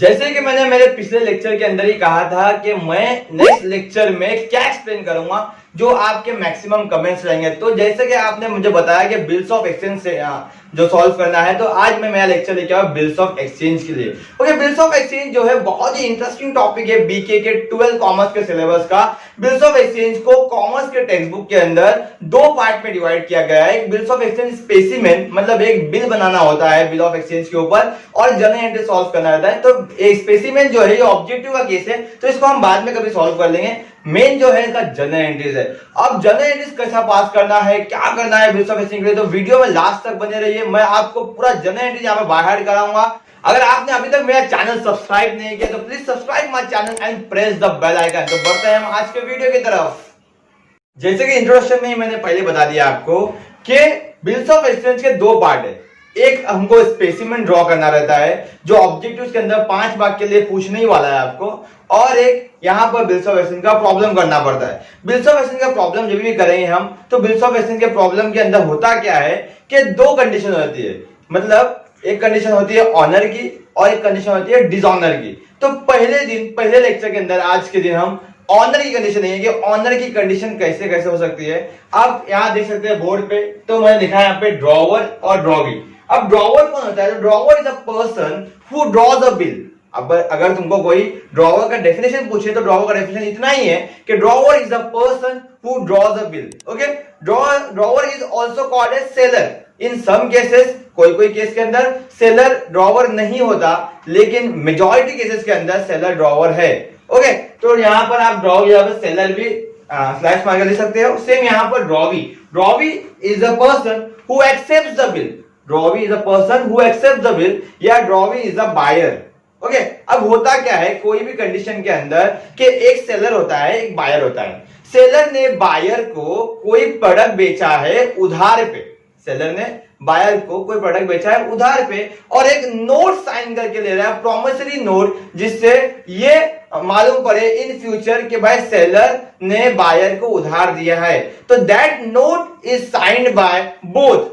जैसे कि मैंने मेरे पिछले लेक्चर के अंदर ही कहा था कि मैं नेक्स्ट लेक्चर में क्या एक्सप्लेन करूंगा जो आपके मैक्सिमम कमेंट्स रहेंगे। तो जैसे कि आपने मुझे बताया कि बिल्स ऑफ एक्सचेंज से जो सॉल्व करना है, तो आज मैं मेरा लेक्चर लेके आया बिल्स ऑफ एक्सचेंज के लिए। ओके, बिल्स ऑफ एक्सचेंज जो है बहुत ही इंटरेस्टिंग टॉपिक है बीके के 12 कॉमर्स के सिलेबस का। बिल्स ऑफ एक्सचेंज को कॉमर्स के टेक्स्ट बुक के अंदर दो पार्ट में डिवाइड किया गया है। एक बिल्स ऑफ एक्सचेंज स्पेसिमेन, मतलब एक बिल बनाना होता है बिल ऑफ एक्सचेंज के ऊपर, और जर्नल एंट्री सॉल्व करना रहता है। तो एक स्पेसिमेन जो है ये ऑब्जेक्टिव का केस है, तो इसको हम बाद में कभी सॉल्व कर लेंगे। मेन जो है इसका जर्नल एंट्रीज है। अब जर्नल एंट्रीज कैसा पास करना है, क्या करना है बिल्स ऑफ एक्सचेंज के लिए, तो वीडियो में लास्ट तक बने रहिए। मैं आपको पूरा जर्नल एंट्रीज यहाँ पे बाहर कराऊंगा। अगर आपने अभी तक मेरा चैनल सब्सक्राइब नहीं किया तो please subscribe my channel and press the bell icon. तो बढ़ते हैं हम आज के वीडियो की तरफ। जैसे कि इंट्रोडक्शन में ही मैंने पहले बता दिया आपको कि बिल्स ऑफ एक्सचेंज के दो पार्ट है। एक हमको स्पेसिमेन ड्रॉ करना रहता है जो ऑब्जेक्टिव्स के अंदर 5 मार्क के लिए पूछने ही वाला है आपको, और एक यहां पर बिल्स ऑफ एक्सचेंज का प्रॉब्लम करना पड़ता है। बिल्स ऑफ एक्सचेंज का प्रॉब्लम जब भी करेंगे हम, तो बिल्स ऑफ एक्सचेंज के प्रॉब्लम के अंदर होता क्या है कि दो कंडीशन होती है। मतलब एक कंडीशन होती है ऑनर की और एक कंडीशन होती है डिसऑनर की। तो पहले लेक्चर के अंदर आज के दिन हम ऑनर की कंडीशन नहीं है कि ऑनर की कंडीशन कैसे कैसे हो सकती है। आप यहां देख सकते हैं बोर्ड पे, तो मैंने लिखा है यहाँ पे ड्रॉवर और ड्रॉवी। अब ड्रॉवर कौन होता है? Drawer is a person who draws a bill. अब अगर तुमको कोई ड्रॉवर का डेफिनेशन पूछे तो ड्रॉवर का डेफिनेशन इतना ही है कि drawer is a person who draws a bill. Okay, drawer is also called as seller in some cases. कोई केस के अंदर सेलर ड्रॉवर नहीं होता, लेकिन मेजॉरिटी केसेस के अंदर सेलर ड्रॉवर है। ओके, तो यहां पर आप ड्रॉवर सेलर भी स्लैश मार के लिख सकते हो। सेम यहां पर drawee is a person who accepts the bill. Drawee is a person who accepts the bill, या drawee is a buyer. Okay, अब होता क्या है कोई भी कंडीशन के अंदर कि एक सेलर होता है एक बायर होता है। सेलर ने बायर को कोई प्रोडक्ट बेचा है उधार पे। सेलर ने बायर को कोई प्रोडक्ट बेचा है उधार पे और एक नोट साइन करके ले रहा है, प्रॉमिसरी नोट, जिससे ये मालूम पड़े इन फ्यूचर कि भाई सेलर ने बायर को उधार दिया है। तो that note is signed by both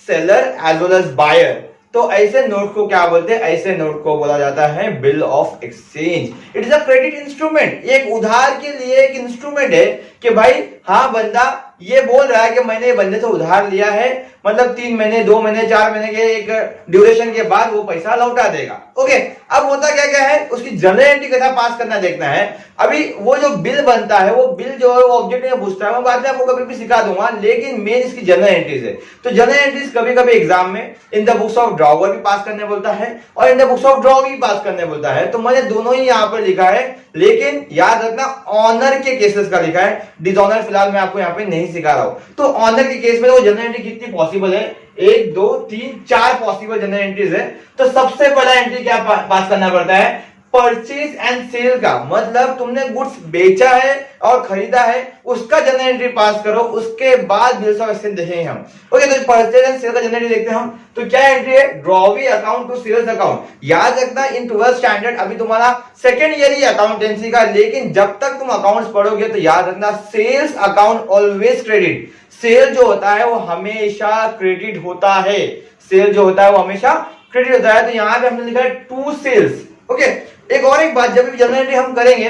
seller as well as buyer. तो ऐसे नोट को क्या बोलते हैं? ऐसे नोट को बोला जाता है bill of exchange. It is a credit instrument. एक उधार के लिए एक इंस्ट्रूमेंट है कि भाई हाँ, बंदा ये बोल रहा है कि मैंने बंदे से उधार लिया है, मतलब 3 महीने 2 महीने 4 महीने के एक ड्यूरेशन के बाद वो पैसा लौटा देगा। ओके, अब होता क्या क्या है, उसकी जर्नल एंट्री कैसा पास करना देखना है। अभी वो जो बिल बनता है, वो बिल जो है वो ऑब्जेक्ट में पूछता है, मैं बाद में आपको कभी भी सिखा दूंगा, लेकिन मेन इसकी जर्नल एंट्रीज है। तो जर्नल एंट्रीज कभी कभी एग्जाम में in the books of drawer भी पास करने बोलता है और in the books of draw भी पास करने बोलता है। तो मैंने दोनों ही यहाँ पर लिखा है, लेकिन याद रखना ऑनर के केसेस का लिखा है, डिसऑनर फिलहाल मैं आपको यहाँ पे नहीं सिखा रहा हूं। तो ऑनर के केस में वो जर्नल एंट्री कितनी पॉसिबल है? 1 2 3 4 पॉसिबल जर्नल एंट्रीज है। तो सबसे पहला एंट्री क्या पास करना पड़ता है? परचेज एंड सेल का, मतलब तुमने गुड्स बेचा है और खरीदा है, उसका जर्नल एंट्री पास करो, उसके बाद बिल्स ऑफ एक्सचेंज देखेंगे हम। ओके, तो परचेज एंड सेल का जर्नल एंट्री देखते हैं हम। तो क्या एंट्री है? Drawee account to sales account. याद रखना इन 12th स्टैंडर्ड अभी तुम्हारा सेकंड ईयर ही अकाउंटेंसी का, लेकिन जब तक तुम अकाउंट्स पढ़ोगे तो याद रखना sales account always credit. Sale जो होता है वो हमेशा क्रेडिट होता है। सेल जो होता है वो हमेशा क्रेडिट होता है। तो यहां पे हमने लिखा है टू सेल्स। ओके, एक बात, जब भी जर्नल एंट्री हम करेंगे,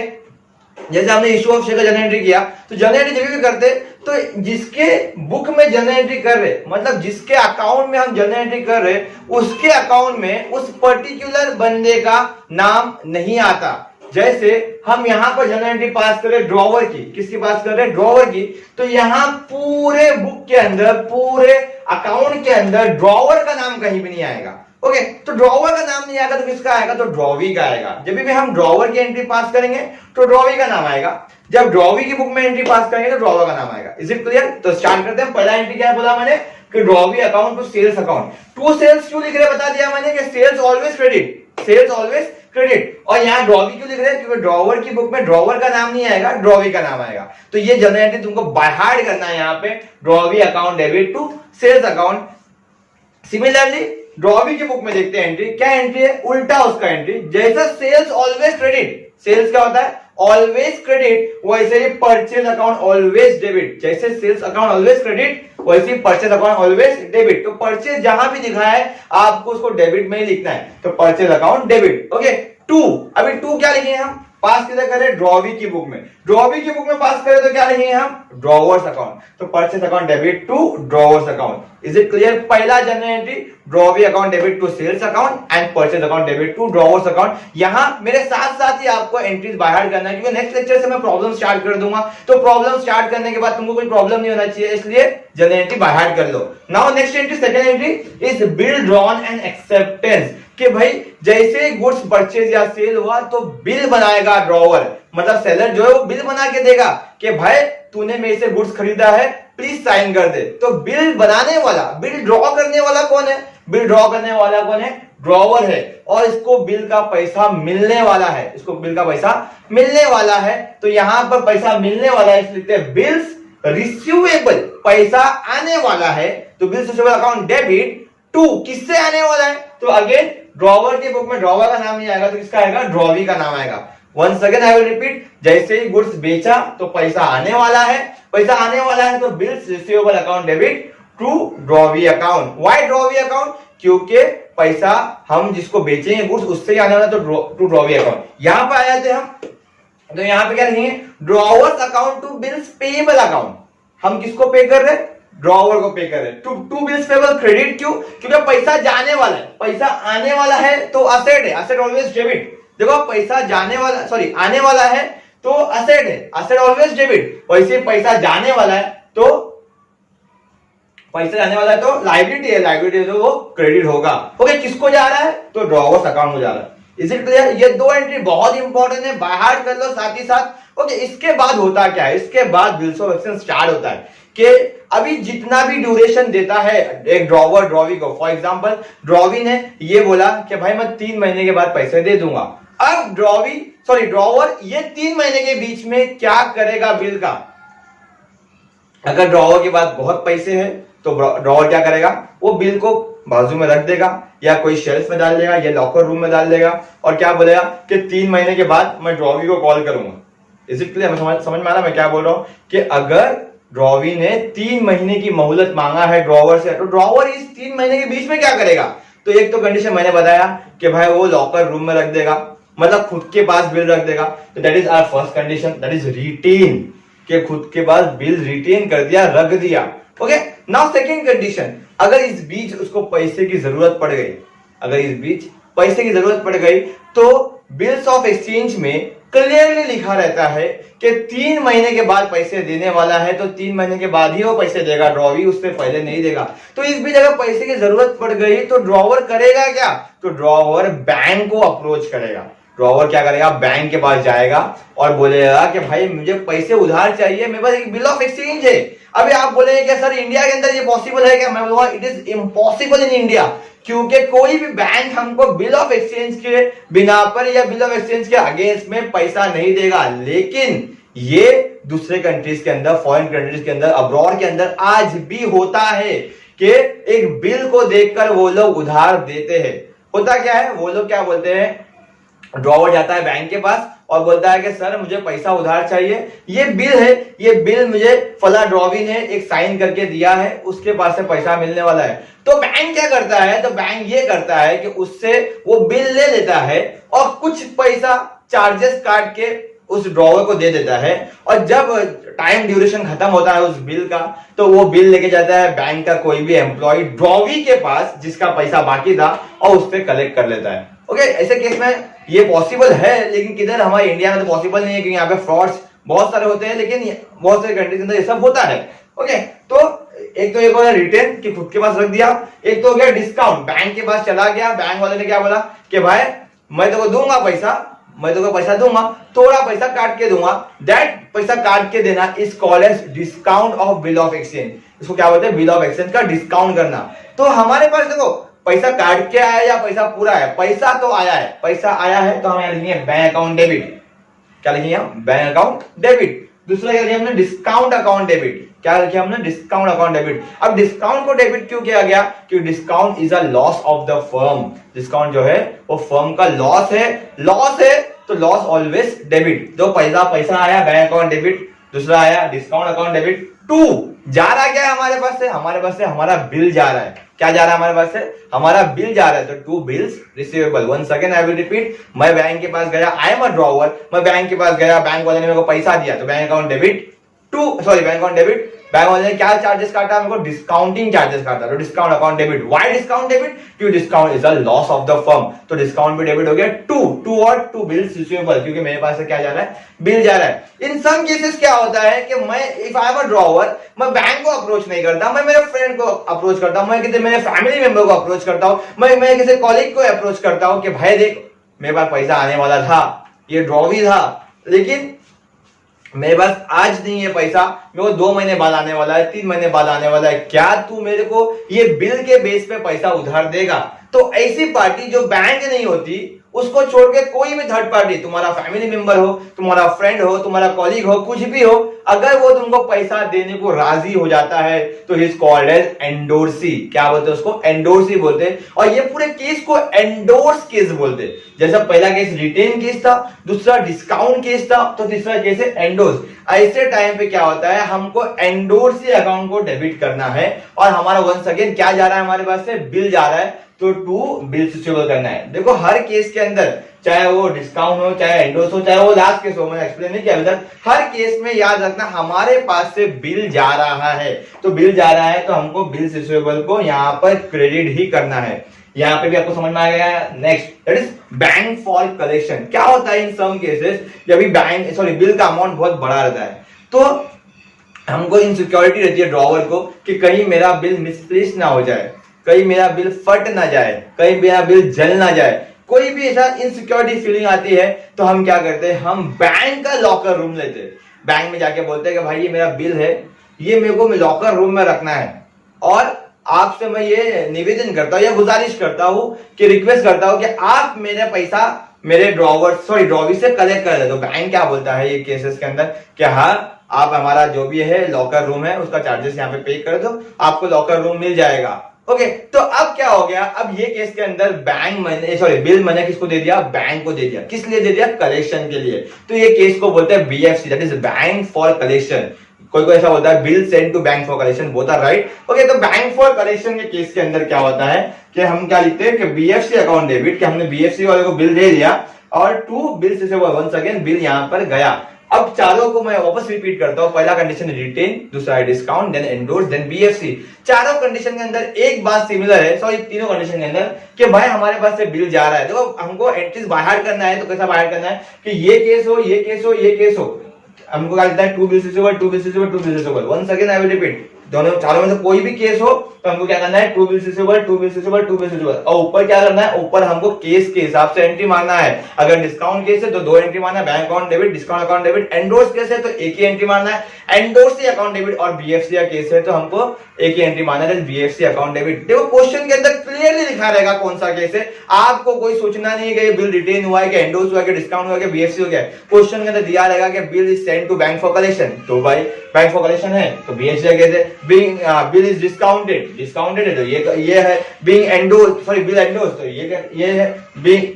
जैसे हमने इशू ऑफ शेयर का जर्नल एंट्री किया, तो जर्नल एंट्री जब भी करते तो जिसके बुक में जर्नल एंट्री कर रहे, मतलब जिसके अकाउंट में हम जर्नल एंट्री कर रहे, उसके अकाउंट में उस पर्टिकुलर बंदे का नाम नहीं आता। जैसे हम यहां पर जर्नल एंट्री पास कर रहे ड्रॉवर की, किसकी पास कर रहे? ड्रॉवर की। तो यहां पूरे बुक के अंदर, पूरे अकाउंट के अंदर ड्रॉवर का नाम कहीं भी नहीं आएगा। ओके, तो ड्रॉवर का नाम नहीं आएगा तो किसका आएगा? तो ड्रॉवी का आएगा। जब भी हम ड्रॉवर की एंट्री पास करेंगे तो ड्रॉवी का नाम आएगा। जब ड्रॉवी की बुक में एंट्री पास करेंगे तो ड्रॉवर का नाम आएगा। Is it clear? तो स्टार्ट करते हैं। पहला एंट्री क्या बोला मैंने कि drawee account to sales account. To sales क्यों लिख रहे बता दिया मैंने कि sales always credit, sales always credit. और यहाँ ड्रॉवी क्यों लिख रहे हैं? क्योंकि ड्रॉवर की बुक में ड्रॉवर का नाम नहीं आएगा, ड्रॉवी का नाम आएगा। तो ये जर्नल एंट्री तुमको बाय हार्ट करना है यहाँ पे, drawee account debit to sales account. Similarly drawee की बुक में देखते हैं एंट्री, क्या एंट्री है? उल्टा उसका एंट्री। जैसा सेल्स ऑलवेज क्रेडिट, सेल्स क्या होता है? ऑलवेज क्रेडिट, वैसे ही परचेज अकाउंट ऑलवेज डेबिट। जैसे सेल्स अकाउंट ऑलवेज क्रेडिट, वैसे ही परचेज अकाउंट ऑलवेज डेबिट। तो परचेज जहां भी दिखा है आपको उसको डेबिट में ही लिखना है, तो purchase account debit. Okay, to, अभी टू क्या लिखे हम, पास किधर करें, ड्रॉवी की बुक में, ड्रॉवी की बुक में पास करें तो क्या लिखेंगे हम, ड्रॉवर्स अकाउंट, तो purchase account debit to drawer's account. Is it clear? पहला journal entry drawee account debit to sales account and purchase account debit to drawer's account. यहां मेरे साथ साथ ही आपको एंट्रीज बाहर करना है, क्योंकि नेक्स्ट लेक्चर से मैं प्रॉब्लम स्टार्ट कर दूंगा, तो प्रॉब्लम स्टार्ट करने के बाद तुमको कोई प्रॉब्लम नहीं होना चाहिए, इसलिए जनरल एंट्री बाहर कर लो। Now next entry, second entry is bill drawn and acceptance, कि भाई जैसे गुड्स परचेज या सेल हुआ तो बिल बनाएगा ड्रॉवर, मतलब सेलर जो है वो बिल बना के देगा कि भाई तूने मेरे से गुड्स खरीदा है, प्लीज साइन कर दे। तो बिल बनाने वाला, बिल ड्रॉ करने वाला कौन है, बिल ड्रॉ करने वाला कौन है, ड्रॉवर है, और इसको बिल का पैसा मिलने वाला है, इसको बिल का पैसा मिलने वाला है। तो यहां पर पैसा मिलने वाला है, लिखते हैं बिल्स रिसीवेबल, पैसा आने वाला है, तो bills receivable account debit to, किससे आने वाला है, तो अगेन ड्रॉवर की बुक में ड्रॉवर का नाम नहीं आएगा, तो किसका आएगा, ड्रॉवी का नाम आएगा। Once again I will repeat, जैसे ही गुड्स बेचा तो पैसा आने वाला है, पैसा आने वाला है तो bills receivable account debit to drawee account. Why drawee account, क्योंकि पैसा हम जिसको बेचेंगे गुड्स उससे ही आने वाला, तो टू ड्रॉवी अकाउंट। यहां पर आए थे हम, तो यहां पे क्या लिखेंगे, drawer's account to bills payable account. हम किसको पे कर रहे हैं, ड्रॉवर को पे कर रहे हैं। टू बिल्स पेएबल क्रेडिट, क्यों, क्योंकि पैसा जाने वाला है, पैसा आने वाला है तो असेट है, असेट ऑलवेज डेबिट। देखो पैसा जाने वाला, सॉरी आने वाला है तो असेट है, असेट ऑलवेज डेबिट। वैसे पैसा जाने वाला है तो पैसा जाने वाला है तो लायबिलिटी है, लायबिलिटी है तो वो क्रेडिट होगा। ओके, किसको जा रहा है, तो ड्रॉवर्स अकाउंट में जा रहा है। Is it clear? ये दो एंट्री बहुत इंपॉर्टेंट है, बाहर कर लो साथ ही साथ। ओके, इसके बाद होता क्या है, इसके बाद बिल्स ऑफ एक्सचेंज स्टार्ट होता है कि अभी जितना भी ड्यूरेशन देता है एक ड्रॉवर ड्रॉवी को, फॉर एग्जांपल ड्रॉवी ने ये बोला कि भाई मैं 3 महीने के बाद पैसे दे दूंगा। अब ड्रॉवर ये 3 महीने के बीच में क्या करेगा बिल का, अगर ड्रॉवर के पास बहुत पैसे हैं तो ड्रॉवर क्या करेगा, वो बिल को बाजू में रख देगा या कोई शेल्फ में डाल देगा या लॉकर रूम में डाल देगा, और क्या बोलेगा कि 3 महीने के बाद मैं ड्रॉवी को कॉल करूंगा। Is it clear? समझ में आ रहा मैं क्या बोल रहा हूं, कि अगर ड्रॉवी ने 3 महीने की मोहलत मांगा है ड्रॉवर से, तो ड्रॉवर इस 3 महीने के बीच में क्या करेगा, तो एक तो कंडीशन मैंने बताया कि भाई वो लॉकर रूम में रख देगा, मतलब खुद के पास बिल रख देगा, तो that is our first condition, that is retain, कि खुद के पास बिल रिटेन कर दिया, रख दिया। ओके, नाउ सेकंड कंडीशन, अगर इस बीच उसको पैसे की जरूरत पड़ गई, अगर इस बीच पैसे की जरूरत पड़ गई, तो बिल्स ऑफ एक्सचेंज में क्लियरली लिखा रहता है कि 3 महीने के बाद पैसे देने वाला है, तो 3 महीने के बाद ही वो पैसे देगा, ड्रॉवी उससे पहले नहीं देगा। तो इस बीच अगर पैसे की जरूरत पड़ गई तो ड्रॉवर करेगा क्या, तो ड्रॉवर बैंक को अप्रोच करेगा। ड्रॉवर क्या करेगा, बैंक के पास जाएगा और बोलेगा कि भाई मुझे पैसे उधार चाहिए, मेरे पास एक बिल ऑफ एक्सचेंज है। अभी आप बोलेंगे कि सर इंडिया के अंदर ये पॉसिबल है क्या, मैं बोलूंगा it is impossible in India, क्योंकि कोई भी बैंक हमको बिल ऑफ एक्सचेंज के बिना पर या बिल ऑफ एक्सचेंज के अगेंस्ट में पैसा नहीं देगा। लेकिन ये दूसरे कंट्रीज के अंदर, फॉरेन कंट्रीज के अंदर, अब्रॉड के अंदर आज भी होता है कि एक बिल को देखकर वो लोग उधार देते हैं। होता क्या है, वो लोग क्या बोलते हैं, ड्रॉवर जाता है बैंक के पास और बोलता है कि सर मुझे पैसा उधार चाहिए, ये बिल है, ये बिल मुझे फला ड्रॉवी ने एक साइन करके दिया है, उसके पास से पैसा मिलने वाला है। तो बैंक क्या करता है, तो बैंक ये करता है कि उससे वो बिल ले लेता है और कुछ पैसा चार्जेस काट के उस ड्रॉवर को दे देता है, और जब टाइम ड्यूरेशन खत्म होता है उस बिल का, तो वो बिल लेके जाता है बैंक का कोई भी एम्प्लॉय ड्रॉवी के पास जिसका पैसा बाकी था, और उससे कलेक्ट कर लेता है। ओके, ऐसे केस में ये पॉसिबल है, लेकिन किधर, हमारे इंडिया में तो पॉसिबल नहीं है, क्योंकि यहाँ पे फ्रॉड्स बहुत सारे होते हैं, लेकिन बहुत सारे कंट्रीज के अंदर ये सब होता है। ओके, तो एक तो एक हो गया रिटेन कि खुद के पास रख दिया, एक तो हो गया डिस्काउंट, बैंक के पास चला गया, बैंक वाले ने क्या बोला कि भाई मैं तो दूंगा पैसा, मैं तो पैसा दूंगा, थोड़ा पैसा काट के दूंगा, दैट पैसा काट के देना is called as discount of bill of exchange. इसको क्या बोलते हैं, बिल ऑफ एक्सचेंज का डिस्काउंट करना। तो हमारे पास देखो पैसा काट के आया या पैसा पूरा है, पैसा तो आया है, पैसा आया है तो हम यहाँ लिखेंगे बैंक अकाउंट डेबिट। क्या लिखेंगे हम, बैंक अकाउंट डेबिट। दूसरा क्या लिया हमने, डिस्काउंट अकाउंट डेबिट। क्या लिखा हमने, डिस्काउंट अकाउंट डेबिट। अब डिस्काउंट को डेबिट क्यों किया गया, क्योंकि discount is a loss of the firm. Discount जो है वो फर्म का लॉस है, लॉस है तो लॉस ऑलवेज डेबिट। जो पैसा आया बैंक अकाउंट डेबिट, दूसरा आया डिस्काउंट अकाउंट डेबिट, टू जा रहा क्या है हमारे पास से, हमारा बिल जा रहा है। क्या जा रहा है हमारे पास से, हमारा बिल जा रहा है। तो to bills receivable. Once again I will repeat, मैं बैंक के पास गया, आई एम अ ड्रॉवर, मैं बैंक के पास गया, बैंक वाले ने मेरे को पैसा दिया, तो bank account debit bank account debit. Bank वाले ने क्या चार्जेस काटा, मेरे को डिस्काउंटिंग चार्जेस काटा, तो discount account debit. Why discount debit, क्योंकि discount is a loss of the firm, तो डिस्काउंट भी डेबिट हो गया। टू और टू बिल्स रिसीवेबल, क्योंकि मेरे पास से क्या जा रहा है, बिल जा रहा है। इन सम केसेस क्या होता है कि मैं if I am a drawer, मैं बैंक को अप्रोच नहीं करता, मैं मेरे फ्रेंड को अप्रोच करता हूं, मैं किसी मेरे फैमिली मेंबर को अप्रोच करता हूं, मैं किसी कॉलीग को अप्रोच करता हूं कि भाई देख मेरे पास पैसा आने वाला था, ये ड्रॉ भी था, लेकिन मेरे पास आज नहीं है पैसा, मेरे को 2 महीने बाद आने वाला है, 3 महीने बाद आने वाला है, क्या तू मेरे को ये बिल के बेस पे पैसा उधार देगा। तो ऐसी पार्टी जो बैंक नहीं होती, उसको छोड़ के कोई भी थर्ड पार्टी, तुम्हारा फैमिली मेंबर हो, तुम्हारा फ्रेंड हो, तुम्हारा कॉलीग हो, कुछ भी हो, अगर वो तुमको पैसा देने को राजी हो जाता है तो ही इज कॉल्ड एज एंडोर्सी। क्या बोलते हैं उसको, एंडोर्सी बोलते हैं। और ये पूरे केस को एंडोर्स केस बोलते हैं। जैसा पहला केस रिटेन केस था, दूसरा डिस्काउंट केस था, तो तीसरा केस है एंडोर्स। ऐसे टाइम पे क्या होता है, हमको एंडोर्सी अकाउंट को डेबिट करना है और हमारा वंस अगेन क्या जा रहा है, हमारे पास से बिल जा रहा है, तो टू बिल रिसीवेबल करना है। देखो हर केस के अंदर, चाहे वो डिस्काउंट हो, चाहे एंडोर्स हो, चाहे वो लास्ट केस हो, मैंने एक्सप्लेन नहीं किया अभी तक, हर केस में याद रखना हमारे पास से बिल जा रहा है, तो बिल जा रहा है तो हमको बिल रिसीवेबल को यहाँ पर क्रेडिट ही करना है। यहाँ पे भी आपको समझ में आ गया। Next that is bank for collection. क्या होता है इन सम केसेस, जब बिल का अमाउंट बहुत बड़ा रहता है, तो हमको इनसिक्योरिटी रहती है ड्रॉवर को कि कहीं मेरा बिल मिसप्लेस ना हो जाए, कहीं मेरा बिल फट ना जाए, कहीं मेरा बिल जल ना जाए, कोई भी ऐसा इनसिक्योरिटी फीलिंग आती है, तो हम क्या करते हैं, हम बैंक का लॉकर रूम लेते हैं। बैंक में जाके बोलते हैं कि भाई ये मेरा बिल है, ये मेरे को लॉकर रूम में रखना है, और आपसे मैं ये निवेदन करता हूं या गुजारिश करता हूं कि रिक्वेस्ट करता हूं कि आप मेरा पैसा मेरे ड्रॉवी से कलेक्ट कर दे। तो बैंक क्या बोलता है ये केसेस के अंदर कि हाँ, आप हमारा जो भी है लॉकर रूम है उसका चार्जेस यहाँ पे पे कर दो, आपको लॉकर रूम मिल जाएगा। ओके, तो अब क्या हो गया, अब ये केस के अंदर बिल मैंने किसको दे दिया, बैंक को दे दिया। किस लिए दे दिया, कलेक्शन के लिए। तो ये केस को बोलते हैं BFC, that is bank for collection. कोई ऐसा बोलता है bill send to bank for collection, बोलता है राइट। ओके, तो बैंक फॉर कलेक्शन के केस के अंदर क्या होता है कि हम क्या लिखते हैं कि बीएफसी अकाउंट डेबिट, कि हमने बीएफसी वाले को बिल दे दिया और टू बिल से वंस अगेन बिल यहां पर गया। अब चारों को मैं वापस रिपीट करता हूं। पहला कंडीशन रिटेन, दूसरा discount, then endorse, then BFC. चारों कंडीशन के अंदर एक बात सिमिलर है, तीनों कंडीशन के अंदर कि भाई हमारे पास से बिल जा रहा है। देखो हमको एंट्रीज बाहर करना है, तो कैसा बाहर करना है कि ये केस हो, ये केस हो, ये केस हो। हमको क्या लगता है, to bill receivable. Once again I will repeat, दोनों चारों में से कोई भी केस हो तो हमको क्या करना है, टू बिल रिसीवेबल। और ऊपर क्या करना है, ऊपर हमको केस के हिसाब से एंट्री मारना है। अगर डिस्काउंट केस है तो 2 एंट्री मारना है, bank account debit, discount account debit. Endorse case है तो एक ही एंट्री मारना है, एंडोर्स अकाउंट डेबिट। और बीएफसी का केस है तो हमको एक ही एंट्री मारना है, बीएफसी अकाउंट डेबिट। देखो क्वेश्चन के अंदर क्लियरली लिखा रहेगा कौन सा केस है, आपको कोई सोचना नहीं है कि बिल रिटेन हुआ है, कि एंडोर्स हुआ है, कि डिस्काउंट हुआ है, कि बीएफसी हो गया। क्वेश्चन के अंदर दिया रहेगा कि bill is send to bank for collection, तो भाई बैंक फॉर कलेक्शन है तो बीएफसी का केस है। बिल इज डिस्काउंटेड है तो ये है बिल एंडोर्स, तो ये है बिल,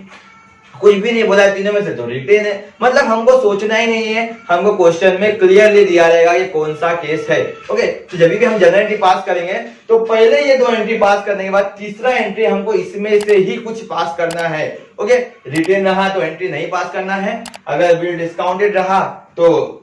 कुछ भी नहीं बोला है तीनों में से, तो रिटेन है। मतलब हमको सोचना ही नहीं है, हमको क्वेश्चन में क्लियरली दिया रहेगा ये कौन सा केस है। ओके, तो जब भी हम जनरल एंट्री पास करेंगे तो पहले ये 2 एंट्री पास करने के बाद तीसरा एंट्री हमको इसमें से ही कुछ पास करना है। ओके, रिटेन रहा तो एंट्री नहीं पास करना है, अगर बिल डिस्काउंटेड रहा तो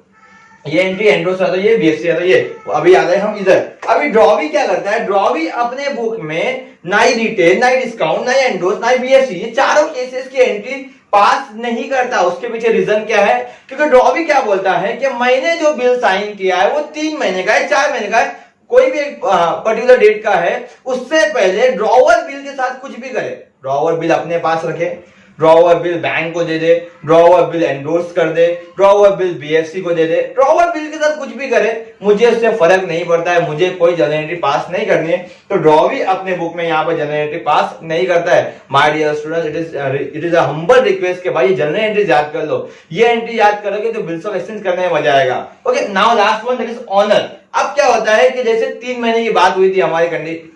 ये एंट्री, एंडोर्स आता है ये, बीएफसी आता है ये। अभी आ गए हम इधर। अभी ड्रॉवी क्या करता है, ड्रॉवी अपने बुक में ना ही रिटेन, ना ही डिस्काउंट, ना ही एंडोर्स, ना ही बीएफसी, ये चारों केसेस की एंट्री पास नहीं करता। उसके पीछे रीजन क्या है, क्योंकि ड्रॉवी क्या बोलता है कि मैंने जो बिल साइन किया है वो 3 महीने का है, 4 महीने का है, कोई भी एक पर्टिकुलर डेट का है, उससे पहले ड्रॉवर बिल के साथ कुछ भी करे। ड्रॉवर बिल अपने पास रखे, ड्रॉवर बिल बैंक को दे दे, ड्रॉवर बिल एंडोर्स कर दे, ड्रॉवर बिल बीएफसी को दे दे, ड्रॉवर बिल के साथ कुछ भी करे, मुझे उससे फर्क नहीं पड़ता है, मुझे कोई जनरल एंट्री पास नहीं करनी है। तो ड्रॉवी अपने बुक में यहाँ पर जनरल एंट्री पास नहीं करता है। My dear students, it is a humble request कि भाई जनरल एंट्री याद कर लो। ये एंट्री याद करोगे तो बिल्स ऑफ एक्सचेंज करने में मजा आएगा। Okay, now last one, that is honour. अब क्या होता है कि जैसे 3 महीने की बात हुई थी हमारी कंडीशन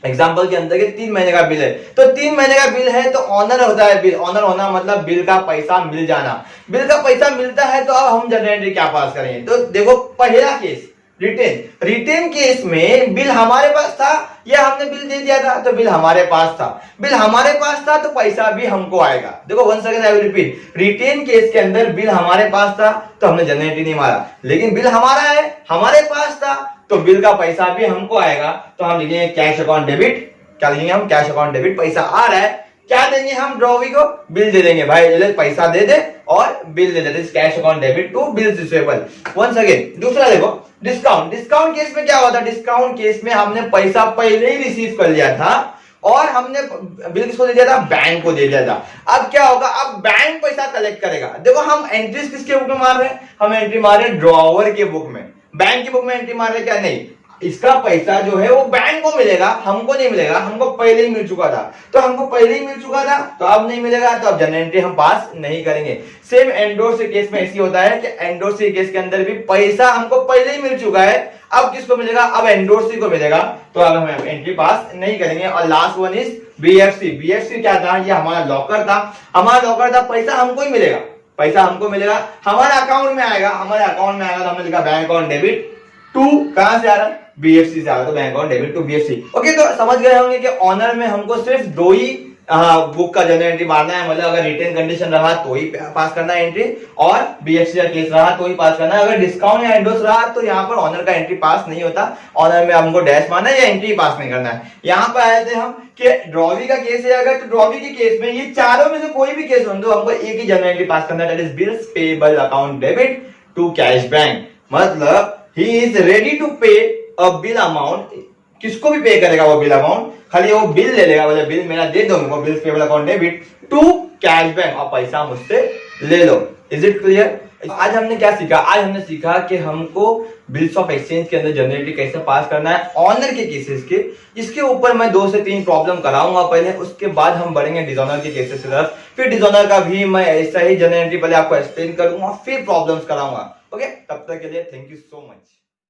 एग्जाम्पल के अंदर, के 3 महीने का बिल है, तो 3 महीने का बिल है तो ऑनर होता है बिल। ऑनर होना मतलब बिल का पैसा मिल जाना। बिल का पैसा मिलता है तो अब हम जनरल एंट्री क्या पास करेंगे, तो देखो पहला केस रिटेन केस में बिल हमारे पास था या हमने बिल दे दिया था, तो बिल हमारे पास था। बिल हमारे पास था तो पैसा भी हमको आएगा। देखो one second I will repeat, retain case के अंदर बिल हमारे पास था तो हमने जनरल एंट्री नहीं मारा, लेकिन बिल हमारा है, हमारे पास था तो बिल का पैसा भी हमको आएगा। तो हम लिखेंगे कैश अकाउंट डेबिट। क्या लिखेंगे हम? Cash account debit. पैसा आ रहा है, क्या देंगे हम ड्रॉवी को? बिल दे देंगे भाई, ले पैसा दे दे और बिल दे देते। Cash account debit to bills receivable. Once again दूसरा देखो, डिस्काउंट। डिस्काउंट केस में क्या होता है? डिस्काउंट केस में हमने पैसा पहले ही रिसीव कर लिया था और हमने बिल किसको दे दिया था? बैंक को दे दिया था। अब क्या होगा? अब बैंक पैसा कलेक्ट करेगा। देखो हम एंट्रीज किसके बुक में मार रहे हैं? हम एंट्री मार रहे हैं ड्रॉवर के बुक में। बैंक की बुक में एंट्री मार रहे क्या? नहीं, इसका पैसा जो है वो बैंक को मिलेगा, हमको नहीं मिलेगा। हमको पहले ही मिल चुका था, तो हमको पहले ही मिल चुका था तो अब नहीं मिलेगा, तो अब जनरल एंट्री हम पास नहीं करेंगे। सेम एंडोर्स केस में ऐसी होता है कि एंडोर्स केस के अंदर भी पैसा हमको पहले ही मिल चुका है, अब किसको मिलेगा? अब एंडोर्स को मिलेगा, तो अब हम एंट्री पास नहीं करेंगे। और last one is BFC. BFC क्या था? ये हमारा लॉकर था, हमारा लॉकर था, पैसा हमको ही मिलेगा, पैसा हमको मिलेगा, हमारे अकाउंट में आएगा, हमारे अकाउंट में आएगा तो हमने लिखा बैंक अकाउंट डेबिट टू, कहां से आ रहा है? बीएफसी से आ रहा, तो bank account debit to BFC. Okay, तो समझ गए होंगे कि ऑनर में हमको सिर्फ दो ही बुक का जनरल एंट्री मारना है, मतलब अगर रिटेन कंडीशन रहा तो ही पास करना है एंट्री, और बीएफसी का केस रहा तो ही पास करना है। अगर डिस्काउंट या एंडोर्स रहा तो यहाँ पर ऑनर का एंट्री पास नहीं होता, ऑनर में हमको डैश मारना है या एंट्री पास नहीं करना है। यहाँ पर आए थे हम कि ड्रॉवी का केस है अगर, तो ड्रॉवी के केस में ये चारों में से कोई भी केस हो तो हमको एक ही जनरल एंट्री पास करना है, that is bills payable account debit to cash bank. मतलब ही इज रेडी टू पे अ बिल अमाउंट, किसको भी पे करेगा वो बिल अमाउंट, खाली वो बिल ले लेगा, मतलब बिल मेरा दे दो मेरे को, bills payable account debit to cash bank, और पैसा मुझसे ले लो। Is it clear? आज हमने क्या सीखा? आज हमने सीखा कि हमको बिल्स ऑफ एक्सचेंज के अंदर जनरल एंट्री कैसे पास करना है ऑनर के केसेस के। इसके ऊपर मैं 2 से 3 प्रॉब्लम कराऊंगा पहले, उसके बाद हम बढ़ेंगे डिसऑनर के केसेस की तरफ। फिर डिसऑनर का भी मैं ऐसा ही जनरल एंट्री पहले आपको एक्सप्लेन करूंगा, फिर प्रॉब्लम्स कराऊंगा। ओके, तब तक के लिए थैंक यू सो मच।